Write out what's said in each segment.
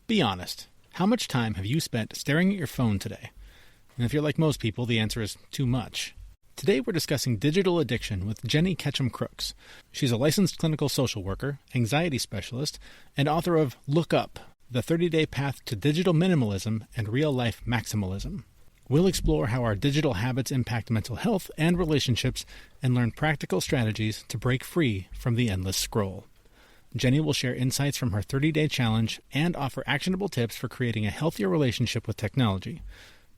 Be honest. How much time have you spent staring at your phone today? And if you're like most people, the answer is too much. Today we're discussing digital addiction with Jenny Ketchum-Crooks. She's a licensed clinical social worker, anxiety specialist, and author of Look Up, The 30-Day Path to Digital Minimalism and Real-Life Maximalism. We'll explore how our digital habits impact mental health and relationships and learn practical strategies to break free from the endless scroll. Jenny will share insights from her 30-day challenge and offer actionable tips for creating a healthier relationship with technology.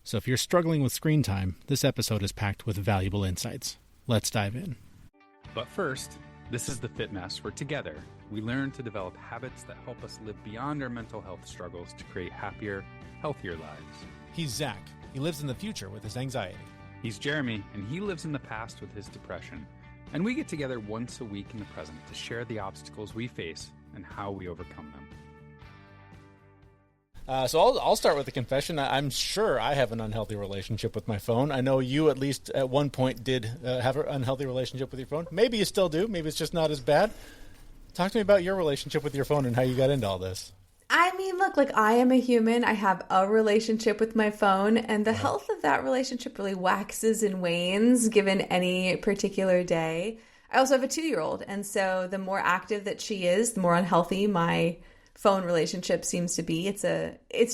So if you're struggling with screen time, this episode is packed with valuable insights. Let's dive in. But first, this is the Fit Mess where together we learn to develop habits that help us live beyond our mental health struggles to create happier, healthier lives. He's Zach. He lives in the future with his anxiety. He's Jeremy, and he lives in the past with his depression. And we get together once a week in the present to share the obstacles we face and how we overcome them. So I'll start with a confession. I'm sure I have an unhealthy relationship with my phone. I know you at least at one point did have an unhealthy relationship with your phone. Maybe you still do. Maybe it's just not as bad. Talk to me about your relationship with your phone and how you got into all this. I mean, look, like I am a human. I have a relationship with my phone, and the health of that relationship really waxes and wanes given any particular day. I also have a 2-year-old, and so the more active that she is, the more unhealthy my phone relationship seems to be. It's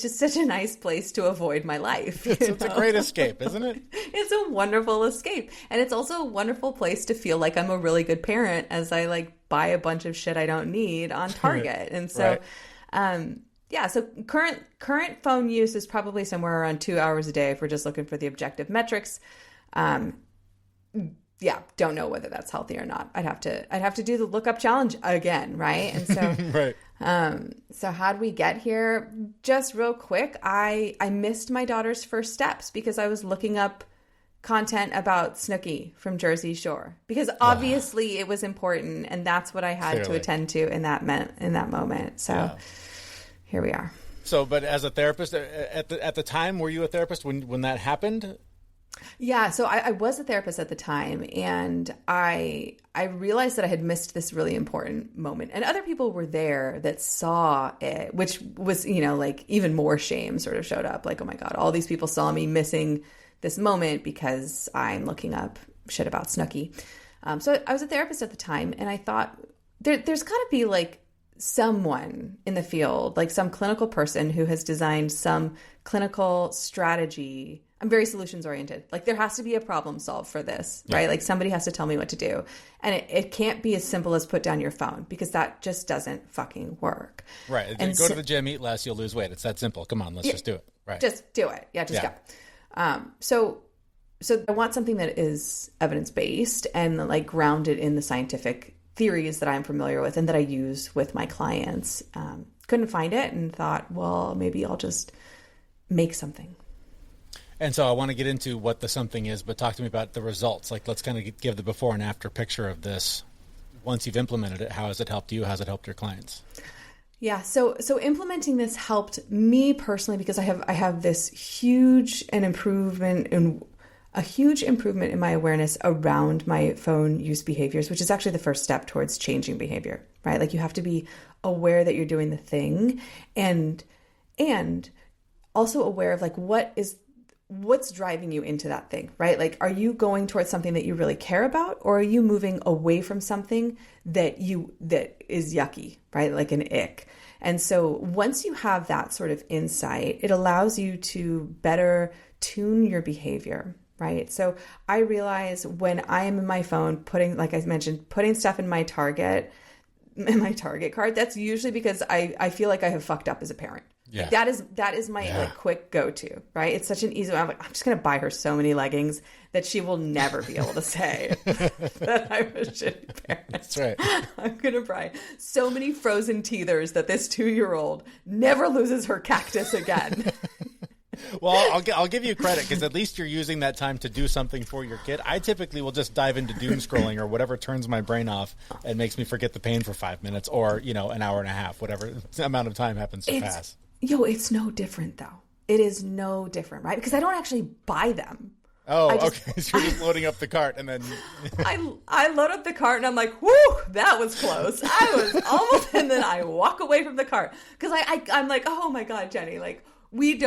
just such a nice place to avoid my life. It's a great escape, isn't it? It's a wonderful escape. And it's also a wonderful place to feel like I'm a really good parent as I buy a bunch of shit I don't need on Target. And so, so current phone use is probably somewhere around 2 hours a day if we're just looking for the objective metrics. Don't know whether that's healthy or not. I'd have to do the lookup challenge again, right? And so, right. So how'd we get here? Just real quick, I missed my daughter's first steps because I was looking up content about Snooki from Jersey Shore because obviously it was important, and that's what I had to attend to in that moment. So here we are. So, but as a therapist, at the time, were you a therapist when that happened? Yeah, so I was a therapist at the time, and I realized that I had missed this really important moment. And other people were there that saw it, which was, even more shame sort of showed up. Like, oh my God, all these people saw me missing this moment because I'm looking up shit about Snooki. So I was a therapist at the time, and I thought there's got to be someone in the field, some clinical person who has designed some clinical strategy. I'm very solutions oriented. There has to be a problem solved for this, right? Somebody has to tell me what to do. And it can't be as simple as put down your phone because that just doesn't fucking work. Right. And go to the gym, eat less, you'll lose weight. It's that simple. Come on, let's just do it. Right. Just do it. Yeah, just go. So I want something that is evidence-based and grounded in the scientific theories that I'm familiar with and that I use with my clients. Couldn't find it and thought, well, maybe I'll just make something. And so I want to get into what the something is, but talk to me about the results. Let's kind of give the before and after picture of this. Once you've implemented it, how has it helped you? How has it helped your clients? Yeah, so implementing this helped me personally because I have this huge improvement in my awareness around my phone use behaviors, which is actually the first step towards changing behavior, right? You have to be aware that you're doing the thing and also aware of what's driving you into that thing, right? Are you going towards something that you really care about, or are you moving away from something that is yucky, right? Like an ick. And so once you have that sort of insight, it allows you to better tune your behavior, right? So I realize when I am in my phone, putting stuff in my Target cart, that's usually because I feel like I have fucked up as a parent. Yeah. That is my quick go-to, right? It's such an easy one. I'm just going to buy her so many leggings that she will never be able to say that I'm a shitty parent. That's right. I'm going to buy so many frozen teethers that this 2-year-old never loses her cactus again. Well, I'll give you credit because at least you're using that time to do something for your kid. I typically will just dive into doom scrolling or whatever turns my brain off and makes me forget the pain for 5 minutes or, an hour and a half, whatever amount of time happens to pass. It's no different though. It is no different, right? Because I don't actually buy them. Oh, okay. So you're just loading up the cart and then... I load up the cart and I'm like, whoo, that was close. I was almost, and then I walk away from the cart. Because I'm like, oh my God, Jenny, like, we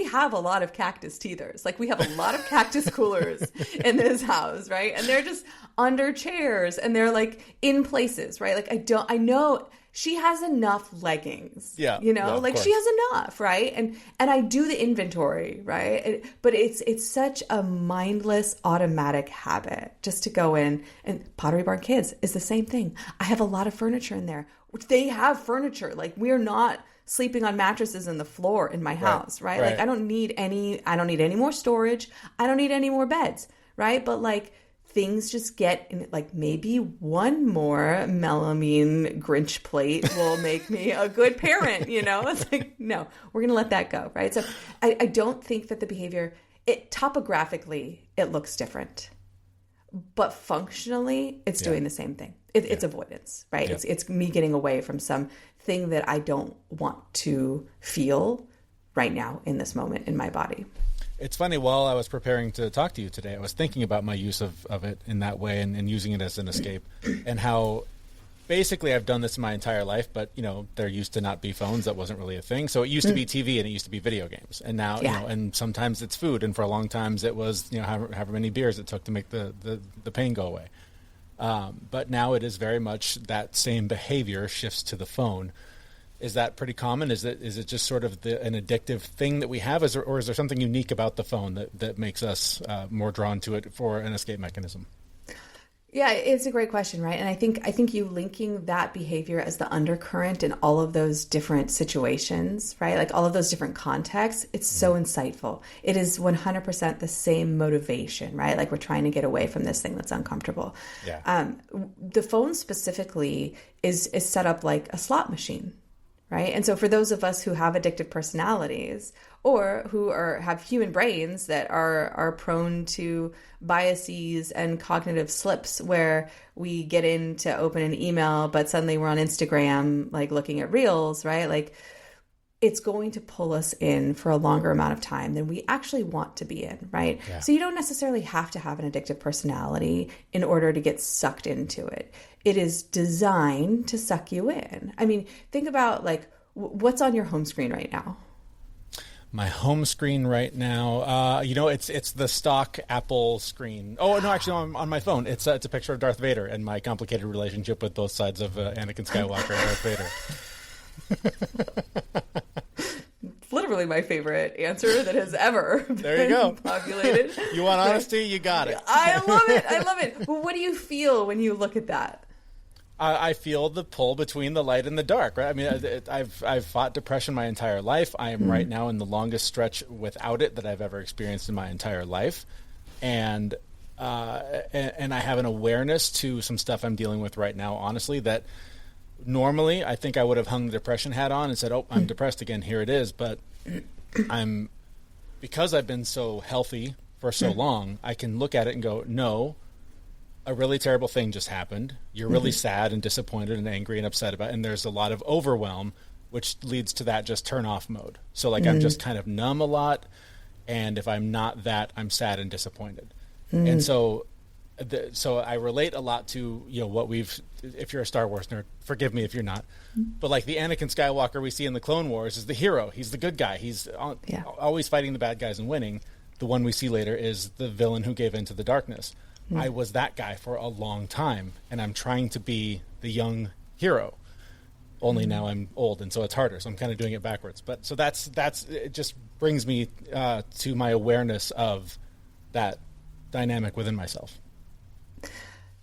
have a lot of cactus teethers. Like, we have a lot of cactus coolers in this house, right? And they're just under chairs and they're like in places, right? Like, I know she has enough leggings, you know, like she has enough, right? And I do the inventory, right? But it's such a mindless, automatic habit just to go in. And Pottery Barn Kids is the same thing. I have a lot of furniture in there. They have furniture. Like, we're not sleeping on mattresses in the floor in my house, right? Like, I don't need any more storage. I don't need any more beds, right? But like, things just get in, like, maybe one more melamine Grinch plate will make me a good parent, you know? It's like, no, we're going to let that go, right? So I don't think that the behavior, topographically, it looks different. But functionally, it's doing the same thing. It's avoidance, right? Yeah. It's me getting away from something that I don't want to feel right now in this moment in my body. It's funny, while I was preparing to talk to you today, I was thinking about my use of it in that way and using it as an escape, and how basically I've done this my entire life, but, you know, there used to not be phones. That wasn't really a thing. So it used to be TV and it used to be video games. And now, you know, and sometimes it's food. And for a long time it was, you know, however many beers it took to make the pain go away. But now it is very much that same behavior shifts to the phone. Is that pretty common? Is it just sort of an addictive thing that we have? Or is there something unique about the phone that makes us more drawn to it for an escape mechanism? Yeah, it's a great question, right? And I think you linking that behavior as the undercurrent in all of those different situations, right? Like all of those different contexts, it's so insightful. It is 100% the same motivation, right? Like, we're trying to get away from this thing that's uncomfortable. Yeah. The phone specifically is set up like a slot machine, right? And so for those of us who have addictive personalities, or who have human brains that are prone to biases and cognitive slips, where we get in to open an email, but suddenly we're on Instagram, like looking at reels, right? Like, it's going to pull us in for a longer amount of time than we actually want to be in, right? Yeah. So you don't necessarily have to have an addictive personality in order to get sucked into it. It is designed to suck you in. I mean, think about like, what's on your home screen right now? My home screen right now, you know, it's the stock Apple screen. Oh, no, actually, on my phone, it's a picture of Darth Vader and my complicated relationship with both sides of Anakin Skywalker and Darth Vader. It's literally my favorite answer that has ever been populated. You want honesty? You got it. I love it. I love it. But what do you feel when you look at that? I feel the pull between the light and the dark, right? I mean, I've fought depression my entire life. I am right now in the longest stretch without it that I've ever experienced in my entire life. And I have an awareness to some stuff I'm dealing with right now, honestly, that normally I think I would have hung the depression hat on and said, oh, I'm depressed again, here it is. But because I've been so healthy for so long, I can look at it and go, no, a really terrible thing just happened. You're really sad and disappointed and angry and upset about it. And there's a lot of overwhelm, which leads to that just turn off mode. So like I'm just kind of numb a lot. And if I'm not that, I'm sad and disappointed. And so I relate a lot to, you know, what if you're a Star Wars nerd, forgive me if you're not, but like the Anakin Skywalker we see in the Clone Wars is the hero. He's the good guy. He's always fighting the bad guys and winning. The one we see later is the villain who gave in to the darkness. I was that guy for a long time, and I'm trying to be the young hero. Only now I'm old, and so it's harder. So I'm kind of doing it backwards. But so that's it. Just brings me to my awareness of that dynamic within myself.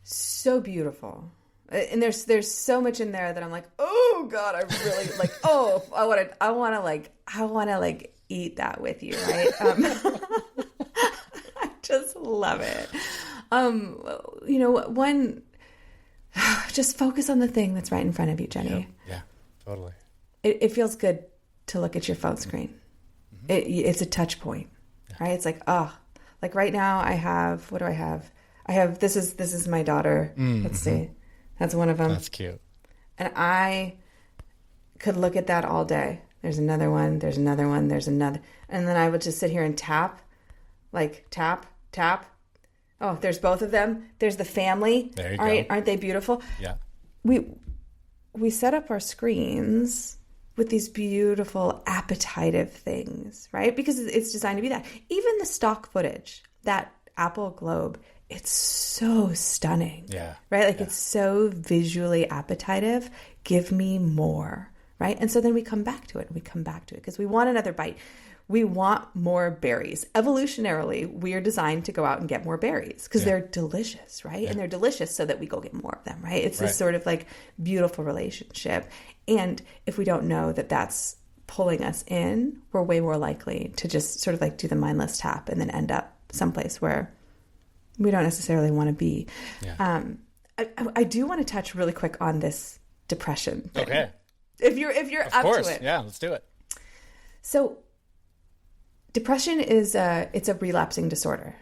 So beautiful, and there's so much in there that I'm like, oh God, I really like. Oh, I want to eat that with you, right? I just love it. You know, just focus on the thing that's right in front of you, Jenny. Yeah, totally. It feels good to look at your phone screen. It's a touch point, right? It's like, like right now what do I have? This is my daughter. Let's see. That's one of them. That's cute. And I could look at that all day. There's another one. There's another one. There's another. And then I would just sit here and tap. tap. Oh, there's both of them. There's the family. There you go. Aren't they beautiful? Yeah. We set up our screens with these beautiful appetitive things, right? Because it's designed to be that. Even the stock footage, that Apple Globe, it's so stunning. Yeah. Right? Like it's so visually appetitive. Give me more, right? And so then we come back to it and we come back to it because we want another bite. We want more berries. Evolutionarily, we are designed to go out and get more berries because they're delicious, right? And they're delicious so that we go get more of them, right? It's this sort of like beautiful relationship. And if we don't know that that's pulling us in, we're way more likely to just sort of like do the mindless tap and then end up someplace where we don't necessarily want to be. Yeah. I do want to touch really quick on this depression thing. Okay. If you're of up course. to it. Yeah, let's do it. So depression is it's a relapsing disorder,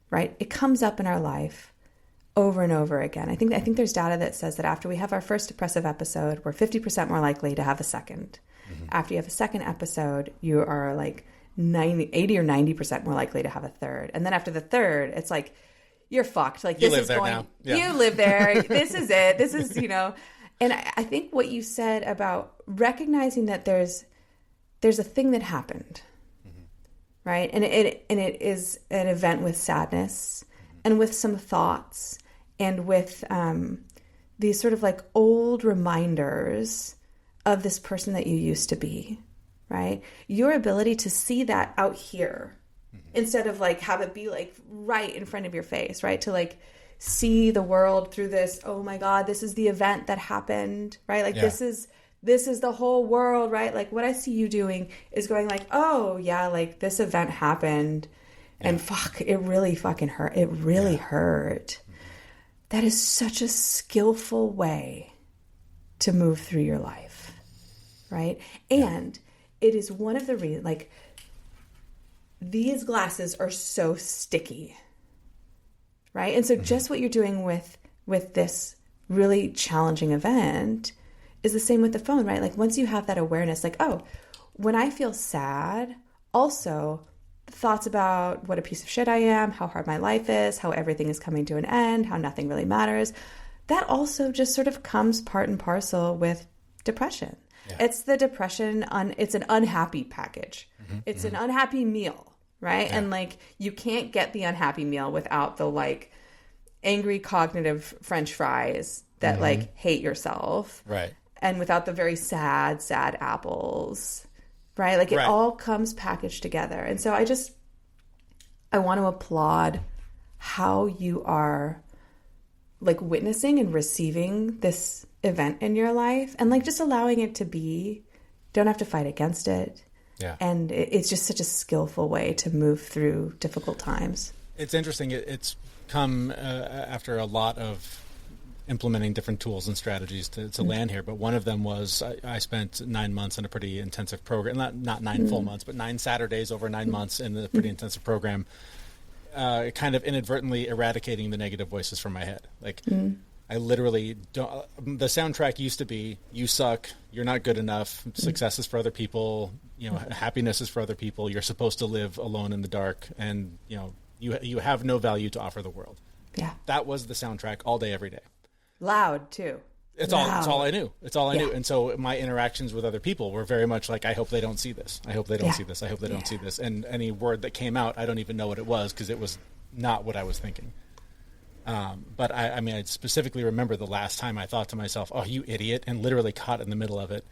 right? It comes up in our life over and over again. I think there's data that says that after we have our first depressive episode, we're 50% more likely to have a second. After you have a second episode, you are like 80 or 90% more likely to have a third. And then after the third, it's like, you're fucked. Like you live there now. Yeah. You live there. This is it. This is, and I think what you said about recognizing that there's a thing that happened, right? And it is an event with sadness and with some thoughts and with these sort of like old reminders of this person that you used to be, right? Your ability to see that out here instead of like have it be like right in front of your face, right? To like see the world through this, oh my God, this is the event that happened, right? Like this is the whole world, right? Like what I see you doing is going like, oh yeah, like this event happened and fuck, it really fucking hurt. It really hurt. That is such a skillful way to move through your life, right? And it is one of the reasons, like these glasses are so sticky, right? And so just what you're doing with this really challenging event is the same with the phone, right? Like once you have that awareness, like, oh, when I feel sad, also thoughts about what a piece of shit I am, how hard my life is, how everything is coming to an end, how nothing really matters, that also just sort of comes part and parcel with depression. Yeah. It's the depression, it's an unhappy package. It's an unhappy meal, right? Yeah. And like you can't get the unhappy meal without the like angry cognitive French fries that like hate yourself. Right. And without the very sad apples, right? Like it all comes packaged together. And so I want to applaud how you are like witnessing and receiving this event in your life and like just allowing it to be. Don't have to fight against it. Yeah. And it's just such a skillful way to move through difficult times. It's interesting. It's come after a lot of implementing different tools and strategies to land here. But one of them was I spent 9 months in a pretty intensive program, not 9 full months, but 9 Saturdays over 9 months in a pretty intensive program, kind of inadvertently eradicating the negative voices from my head. Like I literally don't, the soundtrack used to be, you suck, you're not good enough, success is for other people, happiness is for other people, you're supposed to live alone in the dark, and you have no value to offer the world. Yeah. That was the soundtrack all day, every day. Loud too. It's all I knew. It's all I knew. And so my interactions with other people were very much like, I hope they don't see this. I hope they don't see this. I hope they don't see this. And any word that came out, I don't even know what it was because it was not what I was thinking. But I specifically remember the last time I thought to myself, oh, you idiot, and literally caught in the middle of it.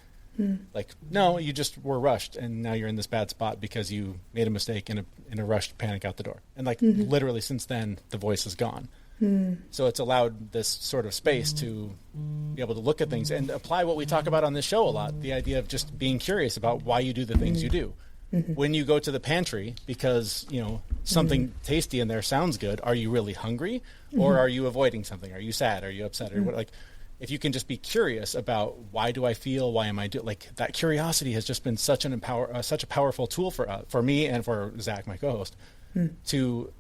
Like, no, you just were rushed and now you're in this bad spot because you made a mistake in a rushed panic out the door. And like literally since then, the voice is gone. So it's allowed this sort of space to be able to look at things and apply what we talk about on this show a lot, the idea of just being curious about why you do the things you do. When you go to the pantry because, something tasty in there sounds good, are you really hungry or are you avoiding something? Are you sad? Are you upset? Or what? Like, if you can just be curious about why do I feel, why am I doing, like that curiosity has just been such such a powerful tool for me and for Zach, my co-host, to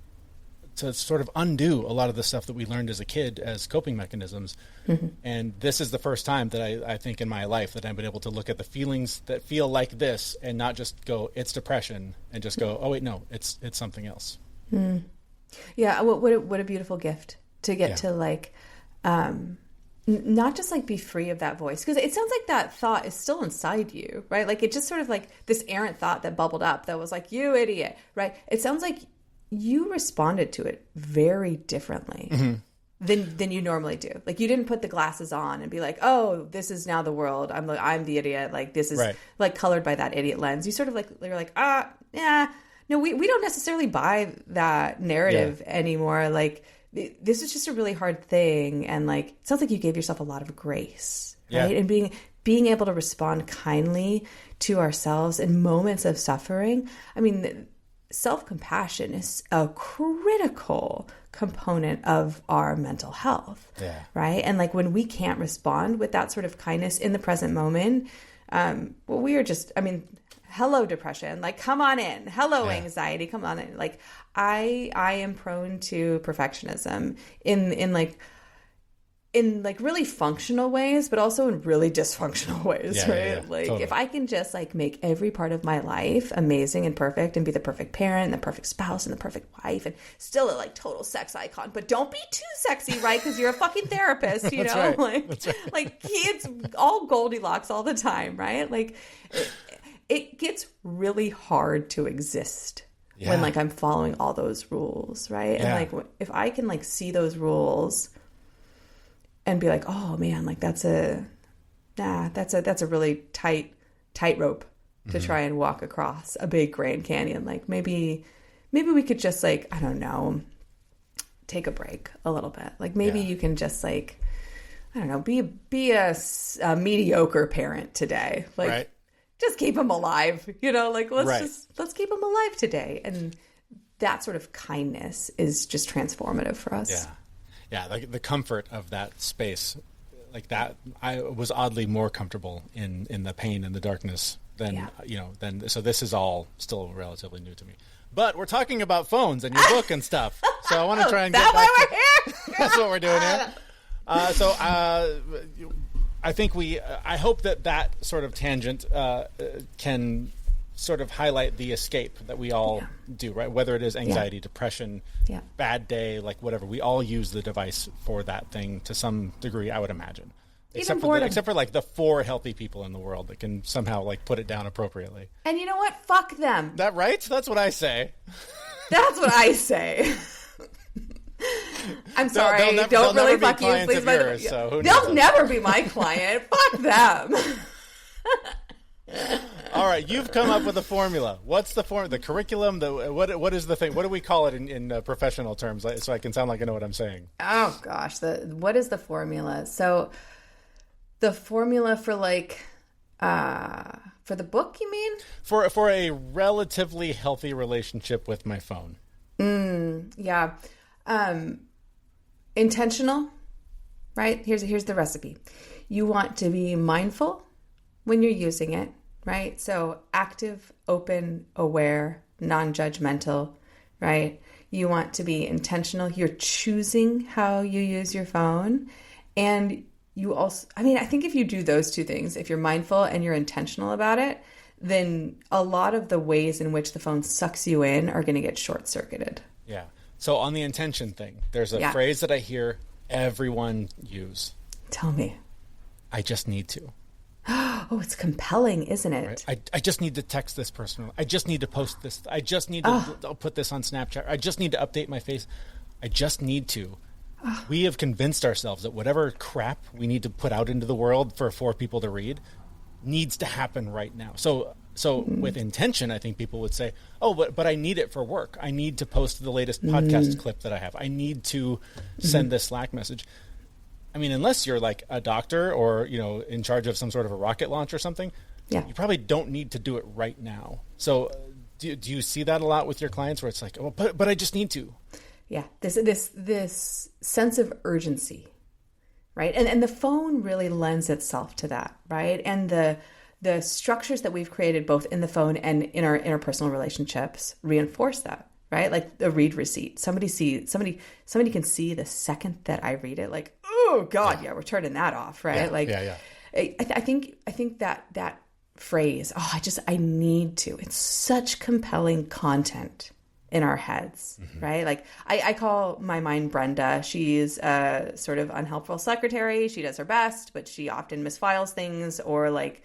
sort of undo a lot of the stuff that we learned as a kid as coping mechanisms. And this is the first time that I think in my life that I've been able to look at the feelings that feel like this and not just go, it's depression, and just go, oh wait, no, it's something else. Yeah. What a beautiful gift to get to like, not just like be free of that voice, because it sounds like that thought is still inside you, right? Like it just sort of like this errant thought that bubbled up that was like, you idiot, right? It sounds like you responded to it very differently than you normally do. Like you didn't put the glasses on and be like, oh, this is now the world. I'm the idiot. Like this is like colored by that idiot lens. You sort of like, you're like, yeah, no, we don't necessarily buy that narrative anymore. Like this is just a really hard thing. And like, it sounds like you gave yourself a lot of grace, right? And being able to respond kindly to ourselves in moments of suffering. I mean, self-compassion is a critical component of our mental health, right? And like when we can't respond with that sort of kindness in the present moment, well, we are just, I mean, hello depression, like come on in. Hello anxiety, come on in. Like I am prone to perfectionism in really functional ways, but also in really dysfunctional ways, right? Like totally. If I can just like make every part of my life amazing and perfect and be the perfect parent and the perfect spouse and the perfect wife and still a like total sex icon, but don't be too sexy, right? Because you're a fucking therapist, you know? Right. Like kids, all Goldilocks all the time, right? Like it gets really hard to exist when like I'm following all those rules, right? And like if I can like see those rules and be like, oh man, like that's a really tightrope to try and walk across a big Grand Canyon. Like maybe we could just like, I don't know, take a break a little bit. Like maybe you can just like, I don't know, be a mediocre parent today. Like just keep them alive, you know, like let's keep them alive today. And that sort of kindness is just transformative for us. Yeah. Yeah, like the comfort of that space, like that, I was oddly more comfortable in the pain and the darkness than, so this is all still relatively new to me. But we're talking about phones and your book and stuff. So I want to try and get back to... Here? That's what we're doing here. I think I hope that sort of tangent can sort of highlight the escape that we all do, right? Whether it is anxiety, depression, bad day, like whatever. We all use the device for that thing to some degree, I would imagine. Except for like the 4 healthy people in the world that can somehow like put it down appropriately. And you know what? Fuck them. That right? That's what I say. That's what I say. I'm sorry. Don't really fuck you, please. They'll never be my client. Fuck them. All right, you've come up with a formula. What's the the curriculum? What is the thing? What do we call it in professional terms, so I can sound like I know what I'm saying? Oh gosh, what is the formula? So, the formula for like for the book, you mean? For a relatively healthy relationship with my phone. Yeah, intentional. Right? Here's the recipe. You want to be mindful when you're using it. Right? So active, open, aware, non-judgmental, right? You want to be intentional. You're choosing how you use your phone. And you also, I mean, I think if you do those 2 things, if you're mindful and you're intentional about it, then a lot of the ways in which the phone sucks you in are going to get short-circuited. Yeah. So on the intention thing, there's a phrase that I hear everyone use. Tell me. I just need to. Oh, it's compelling, isn't it? Right. I just need to text this person. I just need to post this. I just need to put this on Snapchat. I just need to update my face. I just need to. We have convinced ourselves that whatever crap we need to put out into the world for 4 people to read needs to happen right now. So with intention, I think people would say, oh, but I need it for work. I need to post the latest podcast clip that I have. I need to send this Slack message. I mean, unless you're like a doctor or, in charge of some sort of a rocket launch or something, you probably don't need to do it right now. So do you see that a lot with your clients where it's like, oh, but I just need to? Yeah. This sense of urgency, right? And the phone really lends itself to that, right? And the structures that we've created both in the phone and in our interpersonal relationships reinforce that, right? Like the read receipt. Somebody can see the second that I read it, like, oh God, we're turning that off, right? I think that phrase, I need to, it's such compelling content, in our heads, right? Like I call my mind Brenda. She's a sort of unhelpful secretary. She does her best, but she often misfiles things or like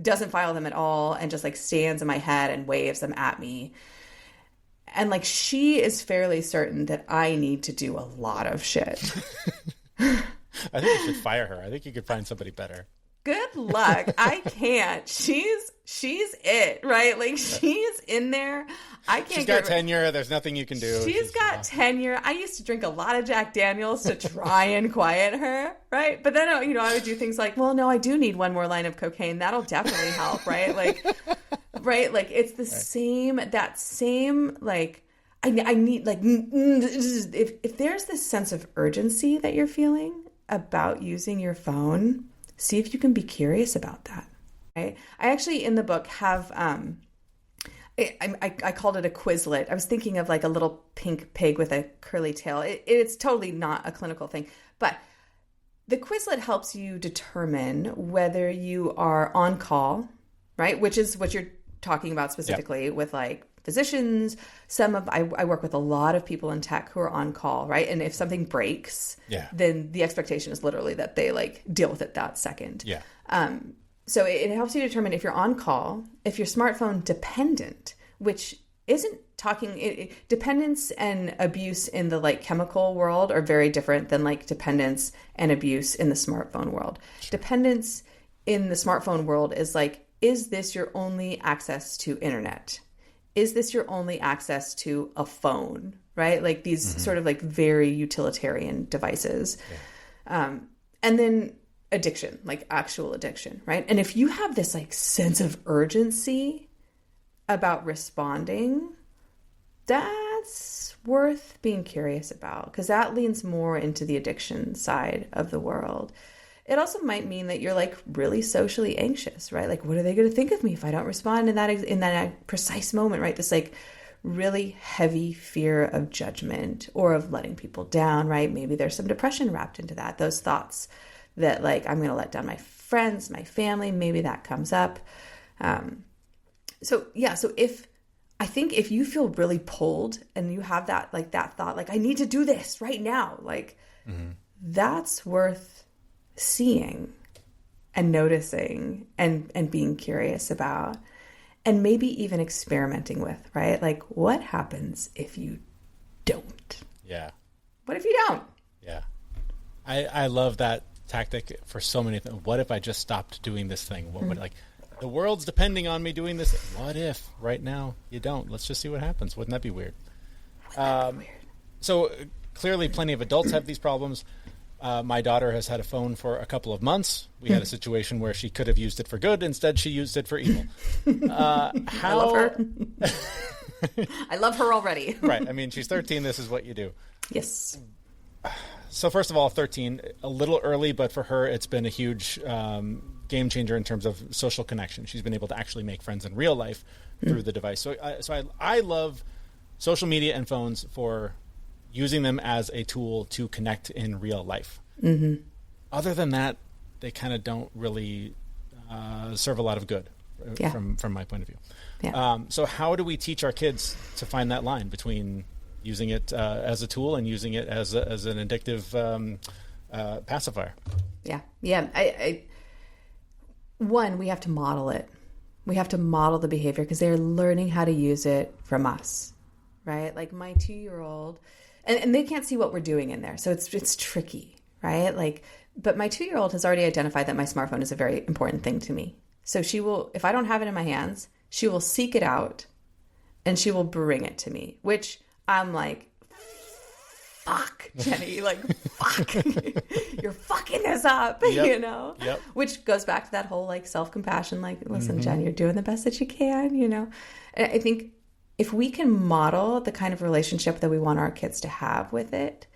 doesn't file them at all and just like stands in my head and waves them at me. And like she is fairly certain that I need to do a lot of shit. I think you should fire her. I think you could find somebody better. Good luck. I can't. She's it, right? Like she's in there. I can't. She's got tenure. There's nothing you can do. She's got tenure. I used to drink a lot of Jack Daniels to try and quiet her, right? But then, you know, I would do things like, well, no, I do need one more line of cocaine. That'll definitely help, right? Like, right? Like it's the same, that same, like, I need, like, if there's this sense of urgency that you're feeling about using your phone, see if you can be curious about that. Right? I actually, in the book, have, I called it a Quizlet. I was thinking of like a little pink pig with a curly tail. It's totally not a clinical thing. But the Quizlet helps you determine whether you are on call, right? Which is what you're talking about specifically with like physicians. I work with a lot of people in tech who are on call, right? And if something breaks, then the expectation is literally that they like deal with it that second. Yeah. So it helps you determine if you're on call, if you're smartphone dependent, which isn't talking, dependence and abuse in the like chemical world are very different than like dependence and abuse in the smartphone world. Sure. Dependence in the smartphone world is like, is this your only access to internet? Is this your only access to a phone, right? Like these sort of like very utilitarian devices. Yeah. And then addiction, like actual addiction, right? And if you have this like sense of urgency about responding, that's worth being curious about because that leans more into the addiction side of the world. It also might mean that you're like really socially anxious, right? Like, what are they going to think of me if I don't respond in that precise moment, right? This like really heavy fear of judgment or of letting people down, right? Maybe there's some depression wrapped into that. Those thoughts that like, I'm going to let down my friends, my family, maybe that comes up. So I think if you feel really pulled and you have that, like that thought, like I need to do this right now, like that's worth seeing and noticing and being curious about and maybe even experimenting with, right? Like what happens if you don't? Yeah. What if you don't? Yeah. I love that tactic for so many things. What if I just stopped doing this thing? What would like the world's depending on me doing this? What if right now you don't? Let's just see what happens. Wouldn't that be weird? So clearly plenty of adults have these problems. My daughter has had a phone for a couple of months. We had a situation where she could have used it for good. Instead, she used it for evil. I love her. I love her already. Right. I mean, she's 13. This is what you do. Yes. So first of all, 13, a little early, but for her, it's been a huge game changer in terms of social connection. She's been able to actually make friends in real life through the device. So I love social media and phones for using them as a tool to connect in real life. Other than that, they kind of don't really serve a lot of good from my point of view. Yeah. So how do we teach our kids to find that line between using it as a tool and using it as an addictive pacifier? Yeah. One, we have to model it. We have to model the behavior because they're learning how to use it from us, right? Like my 2-year-old, and they can't see what we're doing in there. So it's tricky, right? Like, but my 2-year-old has already identified that my smartphone is a very important thing to me. So she will, if I don't have it in my hands, she will seek it out and she will bring it to me, which I'm like, fuck, Jenny, like, fuck, you're fucking this up, you know? Yep. Which goes back to that whole like self-compassion, like, listen, Jen, you're doing the best that you can, you know? And I think if we can model the kind of relationship that we want our kids to have with it,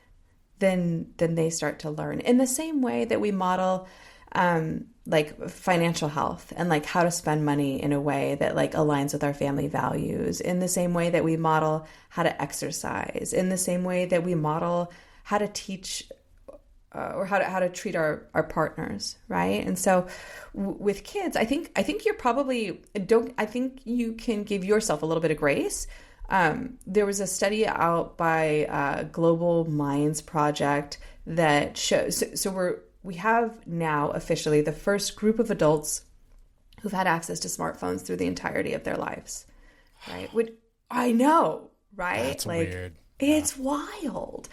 then they start to learn in the same way that we model like financial health and like how to spend money in a way that like aligns with our family values, in the same way that we model how to exercise, in the same way that we model how to teach or how to treat our partners, right? And so with kids, I think you're probably I think you can give yourself a little bit of grace there was a study out by Global Minds Project that shows, we have now officially the first group of adults who've had access to smartphones through the entirety of their lives, right? I know, right? That's weird. It's wild.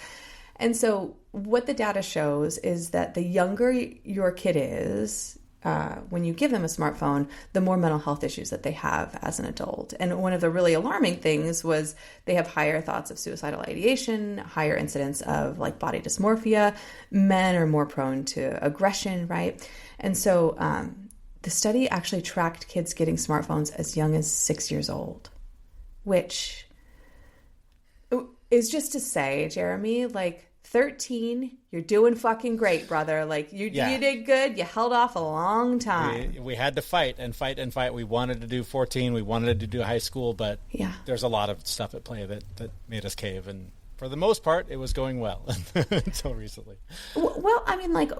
And so what the data shows is that the younger your kid is, when you give them a smartphone, the more mental health issues that they have as an adult. And one of the really alarming things was they have higher thoughts of suicidal ideation, higher incidence of like body dysmorphia. Men are more prone to aggression, right? And so the study actually tracked kids getting smartphones as young as 6 years old, which is just to say, Jeremy, like, 13, you're doing fucking great, brother. Like, you did good. You held off a long time. We had to fight and fight and fight. We wanted to do 14. We wanted to do high school, but there's a lot of stuff at play that made us cave. And for the most part, it was going well until recently. Well, I mean, like,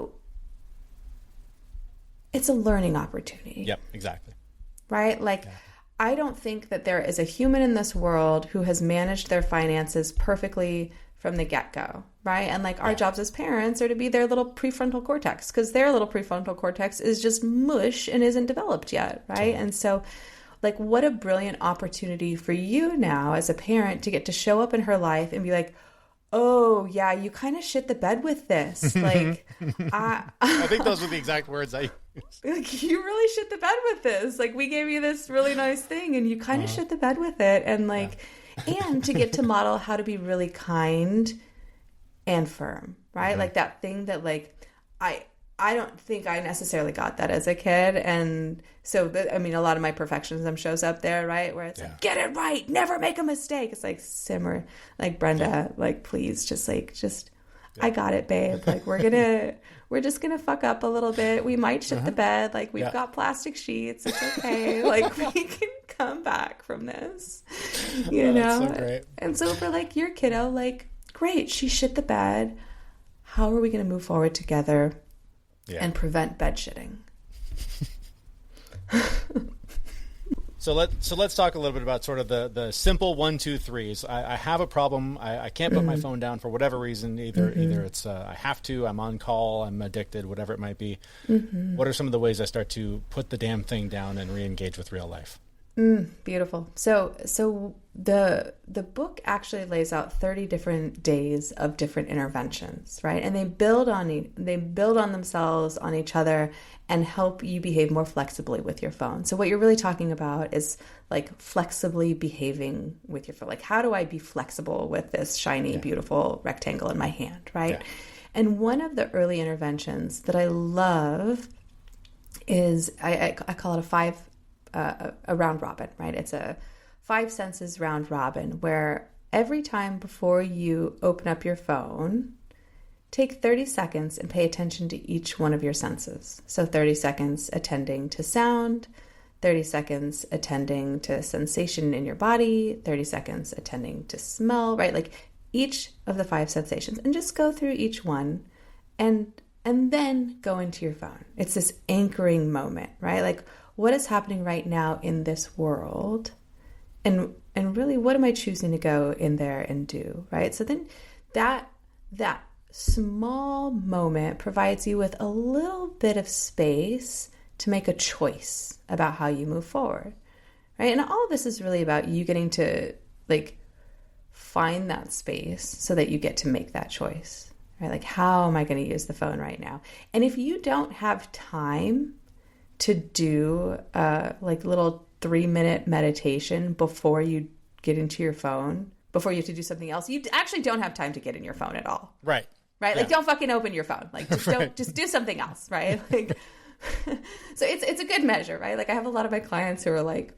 it's a learning opportunity. Yep, exactly. Right? Like, I don't think that there is a human in this world who has managed their finances perfectly from the get-go, right? And like our jobs as parents are to be their little prefrontal cortex, because their little prefrontal cortex is just mush and isn't developed yet, right? And so like, what a brilliant opportunity for you now as a parent to get to show up in her life and be like, oh yeah, you kind of shit the bed with this. Like, I think those were the exact words I used. Like, you really shit the bed with this. Like, we gave you this really nice thing and you kind of shit the bed with it. And like, and to get to model how to be really kind and firm, right? Like that thing that like, I don't think I necessarily got that as a kid. And so, I mean, a lot of my perfectionism shows up there, right? Where it's like, get it right, never make a mistake. It's like, simmer, like, Brenda, like, please, just I got it, babe. Like, we're just gonna fuck up a little bit. We might shit the bed. Like, we've got plastic sheets. It's okay. Like, we can come back from this, you know? That's so great. And so for like your kiddo, like, great, she shit the bed. How are we gonna move forward together and prevent bed shitting? So let's talk a little bit about sort of the simple 1, 2, 3s. I have a problem. I can't put my phone down for whatever reason. Either it's I have to, I'm on call, I'm addicted, whatever it might be. What are some of the ways I start to put the damn thing down and re-engage with real life? Beautiful. So the book actually lays out 30 different days of different interventions, right? And they build on themselves, on each other, and help you behave more flexibly with your phone. So what you're really talking about is like flexibly behaving with your phone. Like, how do I be flexible with this shiny, beautiful rectangle in my hand, right? Yeah. And one of the early interventions that I love is I call it a round robin, right? It's a 5 senses round robin, where every time before you open up your phone, take 30 seconds and pay attention to each one of your senses. So 30 seconds attending to sound, 30 seconds attending to sensation in your body, 30 seconds attending to smell, right? Like each of the 5 sensations, and just go through each one and then go into your phone. It's this anchoring moment, right? Like, what is happening right now in this world? And really, what am I choosing to go in there and do, right? So then that small moment provides you with a little bit of space to make a choice about how you move forward, right? And all of this is really about you getting to like find that space so that you get to make that choice, right? Like, how am I going to use the phone right now? And if you don't have time to do like little 3-minute meditation before you get into your phone, before you have to do something else, you actually don't have time to get in your phone at all. Right. Right? Like, don't fucking open your phone. Like, just do something else, right? Like, so it's a good measure, right? Like, I have a lot of my clients who are like,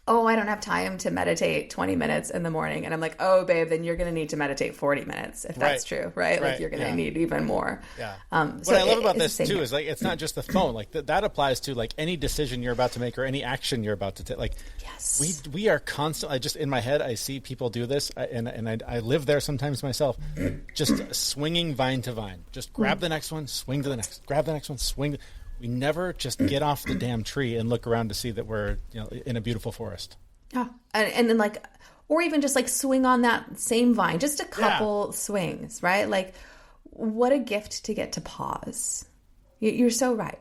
oh, I don't have time to meditate 20 minutes in the morning. And I'm like, oh, babe, then you're going to need to meditate 40 minutes if that's true, right? Like, you're going to need even more. Yeah. So what I love about this, too, is like, it's not just the phone. Like, that applies to, like, any decision you're about to make or any action you're about to take. Like, yes. we are constantly, just in my head, I see people do this, and I live there sometimes myself, just swinging vine to vine. Just grab the next one, swing to the next. Grab the next one, swing. We never just get off the damn tree and look around to see that we're, in a beautiful forest. Yeah. And then, like, or even just like swing on that same vine, just a couple swings, right? Like, what a gift to get to pause. You're so right.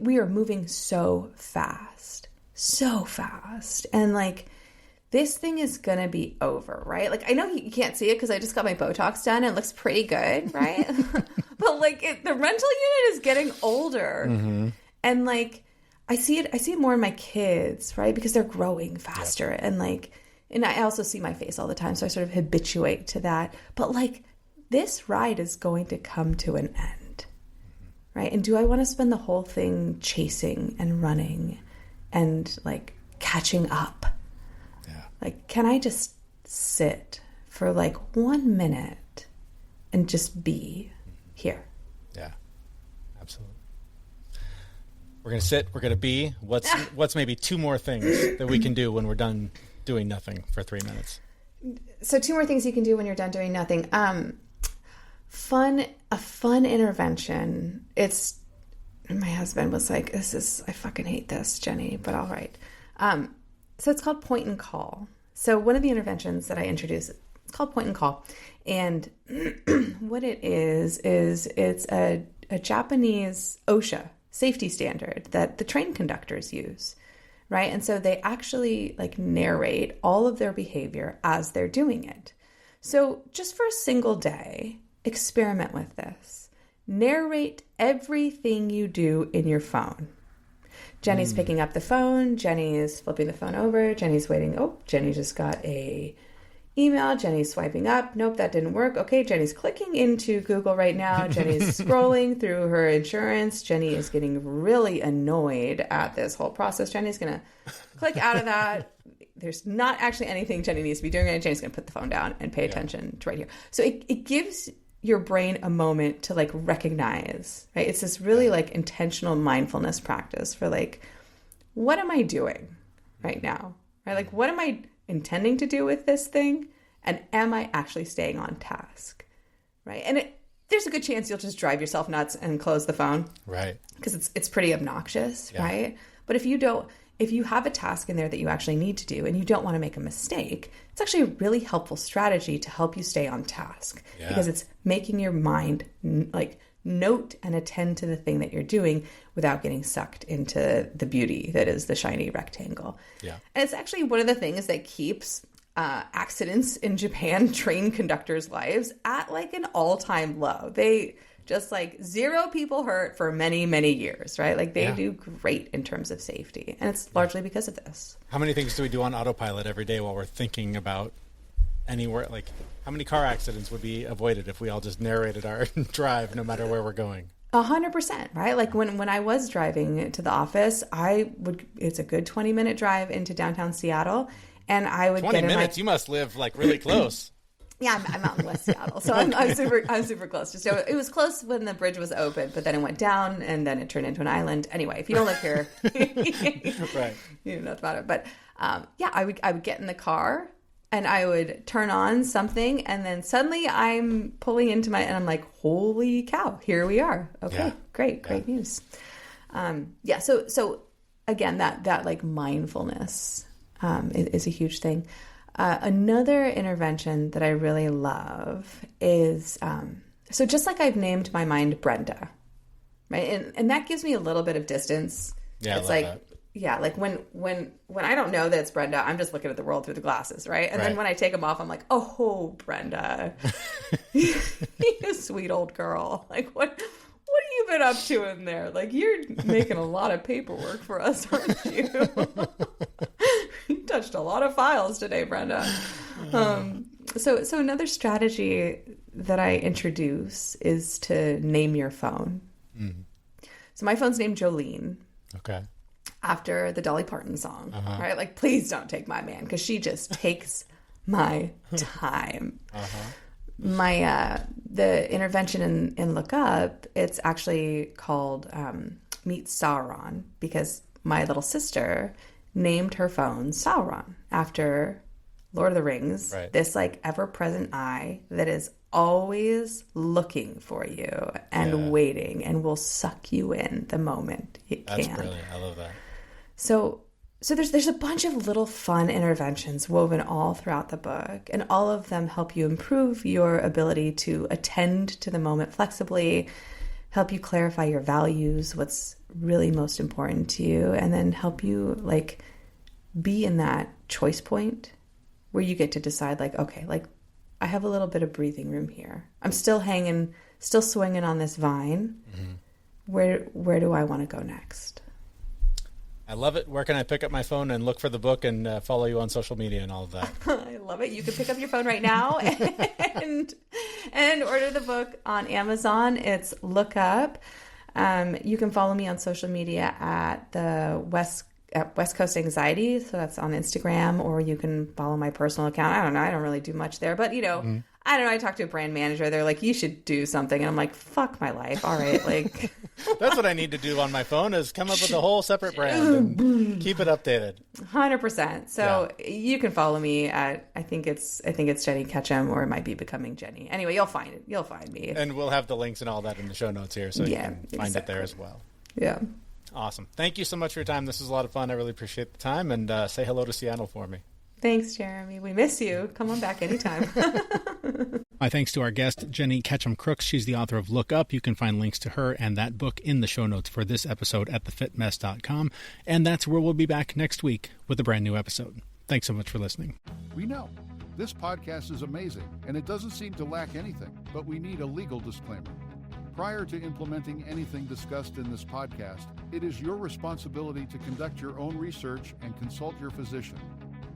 We are moving so fast. And like, this thing is going to be over, right? Like, I know you can't see it because I just got my Botox done. It looks pretty good, right? But like, the rental unit is getting older. Mm-hmm. And like, I see it more in my kids, right? Because they're growing faster. Yep. And I also see my face all the time. So I sort of habituate to that. But like, this ride is going to come to an end, right? And do I want to spend the whole thing chasing and running and like catching up? Yeah. Like, can I just sit for like 1 minute and just be here? Yeah, absolutely. We're going to sit, we're going to be. What's maybe 2 more things that we can do when we're done doing nothing for 3 minutes? So 2 more things you can do when you're done doing nothing. A fun intervention. My husband was like, I fucking hate this, Jenny, but all right. So it's called point and call. So one of the interventions that I introduced, it's called point and call. And what it is it's a Japanese OSHA safety standard that the train conductors use, right? And so they actually like narrate all of their behavior as they're doing it. So just for a single day, experiment with this. Narrate everything you do in your phone. Jenny's picking up the phone. Jenny is flipping the phone over. Jenny's waiting. Oh, Jenny just got a email. Jenny's swiping up. Nope, that didn't work. Okay, Jenny's clicking into Google right now. Jenny's scrolling through her insurance. Jenny is getting really annoyed at this whole process. Jenny's going to click out of that. There's not actually anything Jenny needs to be doing. Jenny's going to put the phone down and pay attention to right here. So it gives your brain a moment to like recognize, right? It's this really like intentional mindfulness practice for like, what am I doing right now? Right? Like, what am I intending to do with this thing? And am I actually staying on task? Right? And there's a good chance you'll just drive yourself nuts and close the phone. Right. Because it's pretty obnoxious, right? But if you have a task in there that you actually need to do and you don't want to make a mistake, it's actually a really helpful strategy to help you stay on task because it's making your mind like note and attend to the thing that you're doing without getting sucked into the beauty that is the shiny rectangle. Yeah. And it's actually one of the things that keeps accidents in Japan train conductors' lives at like an all-time low. They just like 0 people hurt for many, many years, right? Like they do great in terms of safety. And it's largely because of this. How many things do we do on autopilot every day while we're thinking about anywhere? Like how many car accidents would be avoided if we all just narrated our drive no matter where we're going? 100%, right? Like when I was driving to the office, it's a good 20-minute drive into downtown Seattle. And I would 20 minutes? You must live like really close. Yeah, I'm out in West Seattle, so I'm super close. Just so it was close when the bridge was open, but then it went down, and then it turned into an island. Anyway, if you don't live here, right, you know nothing about it. But I would get in the car and I would turn on something, and then suddenly I'm pulling into and I'm like, holy cow, here we are. Okay, great news. So again, that like mindfulness is a huge thing. Another intervention that I really love is, so just like I've named my mind Brenda, right? And that gives me a little bit of distance. Yeah, it's like, like when I don't know that it's Brenda, I'm just looking at the world through the glasses, right? And then when I take them off, I'm like, oh, Brenda, you sweet old girl. Like, what have you been up to in there? Like, you're making a lot of paperwork for us, aren't you? You touched a lot of files today, Brenda. So another strategy that I introduce is to name your phone. Mm-hmm. So my phone's named Jolene. Okay. After the Dolly Parton song, right? Like, please don't take my man, because she just takes my time. The intervention in Look Up, it's actually called Meet Sauron, because my little sister named her phone Sauron after Lord of the Rings, this like ever-present eye that is always looking for you and waiting and will suck you in the moment it can. That's brilliant. I love that. So So there's a bunch of little fun interventions woven all throughout the book, and all of them help you improve your ability to attend to the moment flexibly, help you clarify your values, what's really most important to you, and then help you like be in that choice point where you get to decide like, okay, like I have a little bit of breathing room here. I'm still swinging on this vine. Mm-hmm. Where do I want to go next? I love it. Where can I pick up my phone and look for the book and follow you on social media and all of that? I love it. You can pick up your phone right now and order the book on Amazon. It's Look Up. You can follow me on social media at West Coast Anxiety. So that's on Instagram, or you can follow my personal account. I don't know. I don't really do much there, but mm-hmm. I don't know. I talked to a brand manager. They're like, you should do something. And I'm like, fuck my life. All right. Like, that's what I need to do on my phone is come up with a whole separate brand and keep it updated. 100%. So you can follow me at, I think it's Jenny Ketchum, or it might be Becoming Jenny. Anyway, you'll find it. You'll find me. And we'll have the links and all that in the show notes here. So you can find it there as well. Yeah. Awesome. Thank you so much for your time. This was a lot of fun. I really appreciate the time, and say hello to Seattle for me. Thanks, Jeremy. We miss you. Come on back anytime. My thanks to our guest, Jenny Ketchum Crooks. She's the author of Look Up. You can find links to her and that book in the show notes for this episode at thefitmess.com. And that's where we'll be back next week with a brand new episode. Thanks so much for listening. We know this podcast is amazing, and it doesn't seem to lack anything, but we need a legal disclaimer. Prior to implementing anything discussed in this podcast, it is your responsibility to conduct your own research and consult your physician.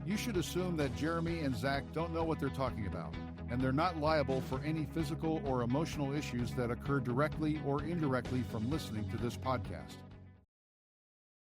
You should assume that Jeremy and Zach don't know what they're talking about, and they're not liable for any physical or emotional issues that occur directly or indirectly from listening to this podcast.